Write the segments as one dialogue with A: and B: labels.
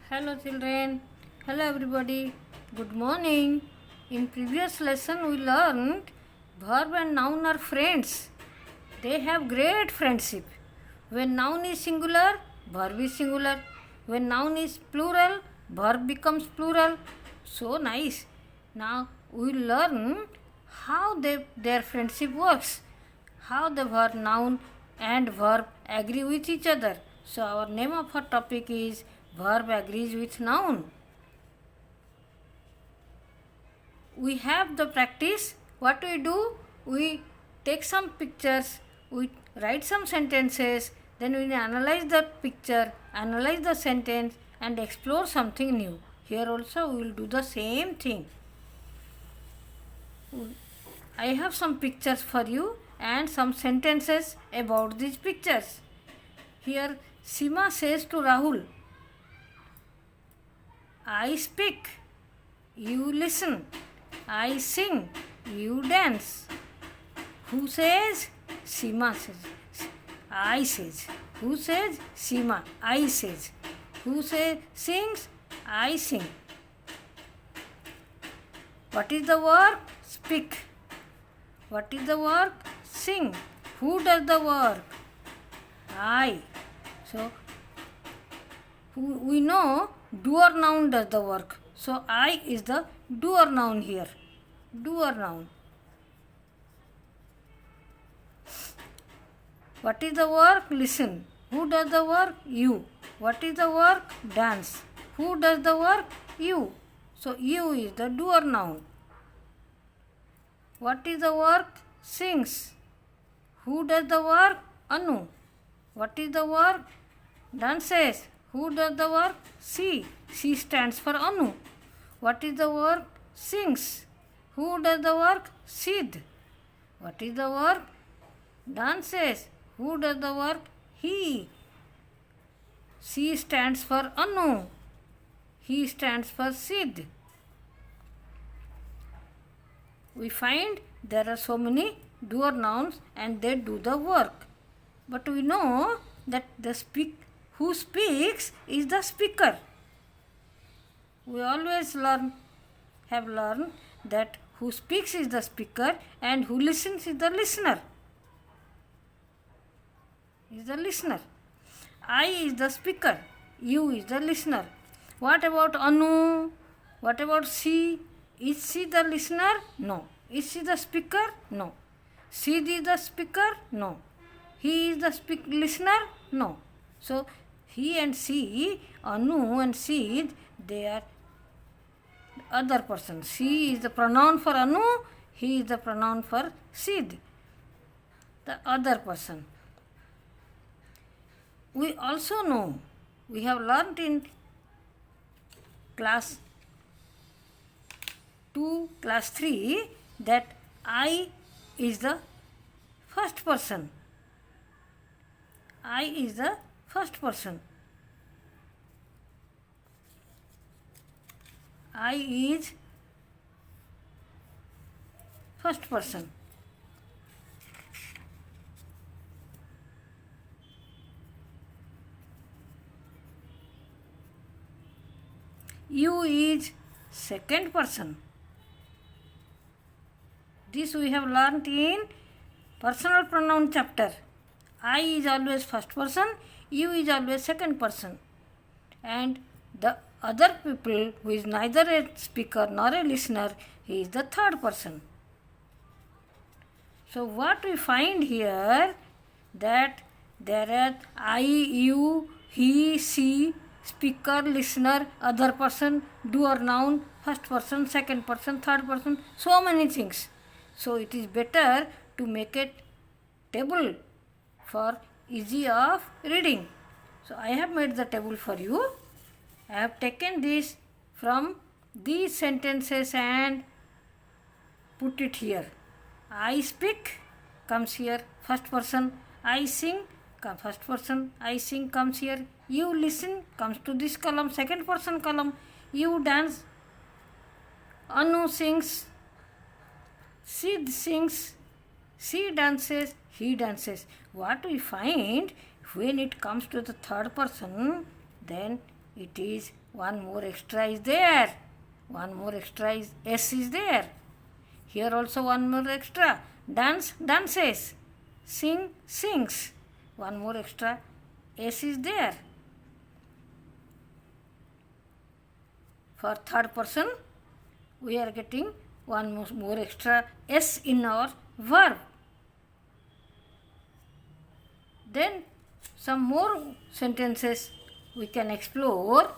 A: Hello children. Hello everybody. Good morning. In previous lesson we learned verb and noun are friends. They have great friendship. When noun is singular, verb is singular. When noun is plural, verb becomes plural. So nice. Now we learn how their friendship works. How the verb noun and verb agree with each other. So our name of our topic is verb agrees with noun. We have the practice. What we do? We take some pictures, we write some sentences, then we analyze the picture, analyze the sentence, and explore something new. Here also we will do the same thing. I have some pictures for you and some sentences about these pictures. Here Sima says to Rahul, I speak, you listen. I sing, you dance. Who says? Sima says. I says. Who says? Sima. I says. Who says? Sings? I sing. What is the work? Speak. What is the work? Sing. Who does the work? I. So, we know doer noun does the work. So, I is the doer noun here. Doer noun. What is the work? Listen. Who does the work? You. What is the work? Dance. Who does the work? You. So, you is the doer noun. What is the work? Sings. Who does the work? Anu. What is the work? Dances. Who does the work? She. She stands for Anu. What is the work? Sings. Who does the work? Sid. What is the work? Dances. Who does the work? He. She stands for Anu. He stands for Sid. We find there are so many doer nouns and they do the work. But we know that who speaks is the speaker. We always have learned that who speaks is the speaker and who listens is the listener. Is the listener. I is the speaker. You is the listener. What about Anu? What about she? Is she the listener? No. Is she the speaker? No. She is the speaker? No. He is the listener? No. So, he and she, Anu and she, they are other person. She is the pronoun for Anu, he is the pronoun for Sid, the other person. We also know, we have learnt in class 2, class 3 that I is the first person. I is the first person. I is first person. You is second person. This we have learnt in personal pronoun chapter. I is always first person, you is always second person. And the other people who is neither a speaker nor a listener, he is the third person. So what we find here, that there are I, you, he, she, speaker, listener, other person, doer noun, first person, second person, third person, so many things. So it is better to make a table for easy of reading. So I have made the table for you. I have taken this from these sentences and put it here. I speak comes here, first person. I sing, first person. I sing comes here. You listen comes to this column, second person column. You dance. Anu sings. Sid sings. She dances. He dances. What we find when it comes to the third person, then it is one more extra is there. One more extra is S is there. Here also one more extra. Dance, dances. Sing, sings. One more extra S is there. For third person, we are getting one more extra S in our verb. Then some more sentences we can explore.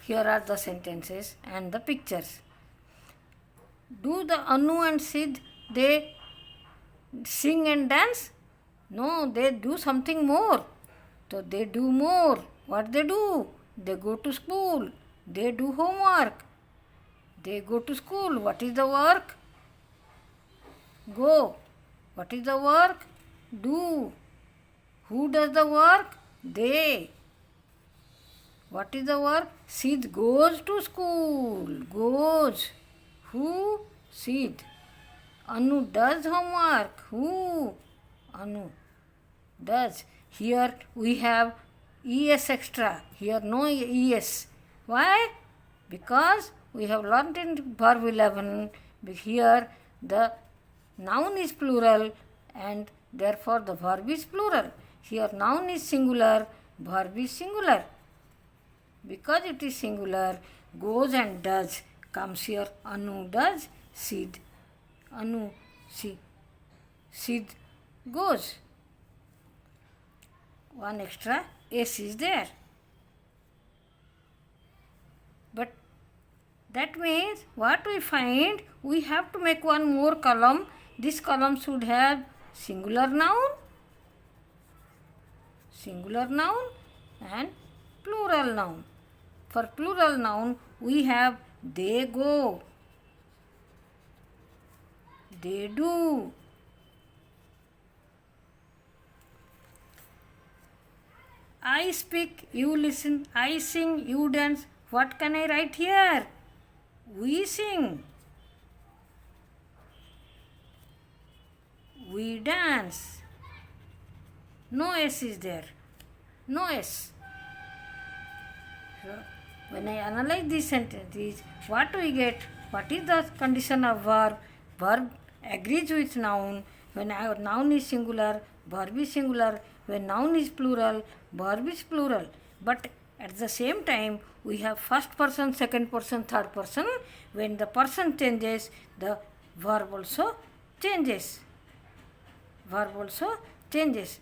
A: Here are the sentences and the pictures. Do the Anu and Sid, they sing and dance? No, they do something more. So they do more. What they do? They go to school. They do homework. They go to school. What is the work? Go. What is the work? Do. Who does the work? They. What is the work? Sid goes to school. Goes. Who? Sid. Anu does homework. Who? Anu does. Here we have ES extra. Here no ES. Why? Because we have learnt in verb 11. Here the noun is plural and therefore the verb is plural. Here noun is singular, verb is singular. Because it is singular, goes and does comes here. Anu does, Sid. Anu, Sid goes. One extra S is there. But that means what we find, we have to make one more column. This column should have singular noun and plural noun. For plural noun, we have they go, they do, I speak, you listen, I sing, you dance. What can I write here? We sing, we dance. No S is there. No S. So, when I analyze these sentences, what we get? What is the condition of verb? Verb agrees with noun. When our noun is singular, verb is singular. When noun is plural, verb is plural. But at the same time, we have first person, second person, third person. When the person changes, the verb also changes. Verb also changes.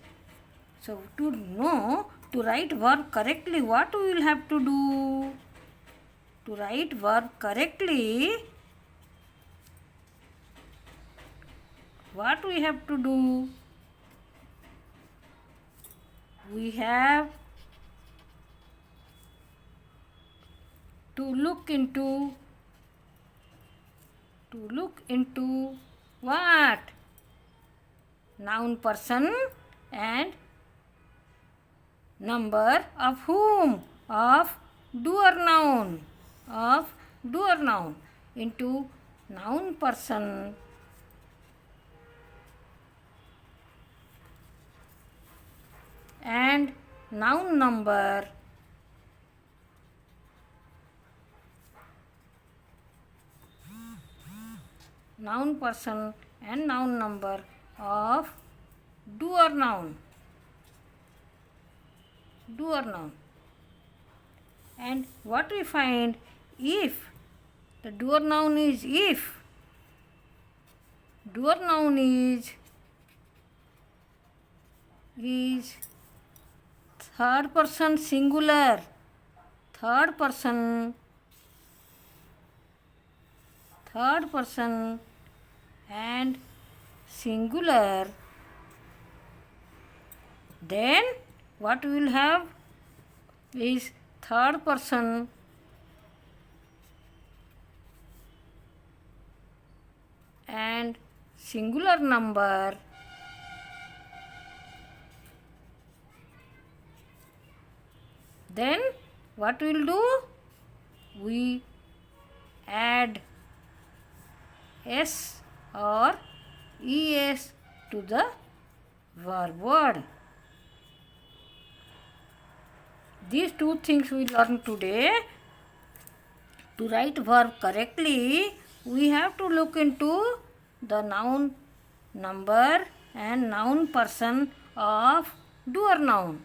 A: So to know, to write verb correctly, what we will have to do? To write verb correctly, what we have to do? We have to look into what? Noun, person and number of whom? Of doer noun. Of doer noun. Into noun, person and noun, number noun, person and noun, number of doer noun. Doer noun. And what we find? If. The doer noun is if. Doer noun is third person singular. Third person and singular. Then what we will have is third person and singular number then what we will do? We add S or ES to the verb word. These two things we learn today. To write verb correctly, we have to look into the noun number and noun person of doer noun.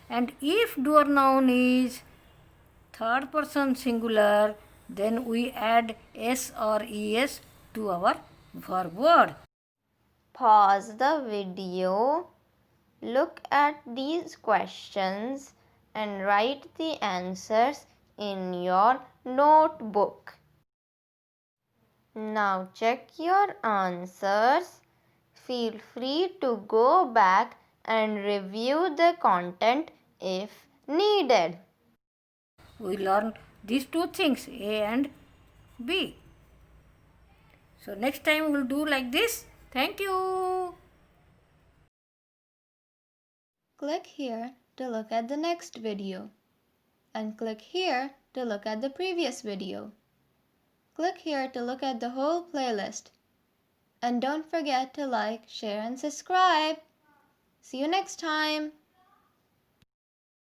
A: And if doer noun is third person singular, then we add s or es to our verb word.
B: Pause the video, look at these questions and write the answers in your notebook. Now check your answers. Feel free to go back and review the content if needed.
A: We learn these two things, A and B. So next time we'll do like this. Thank you.
B: Click here to look at the next video and click here to look at the previous video. Click here to look at the whole playlist. And don't forget to like, share and subscribe. See you next time.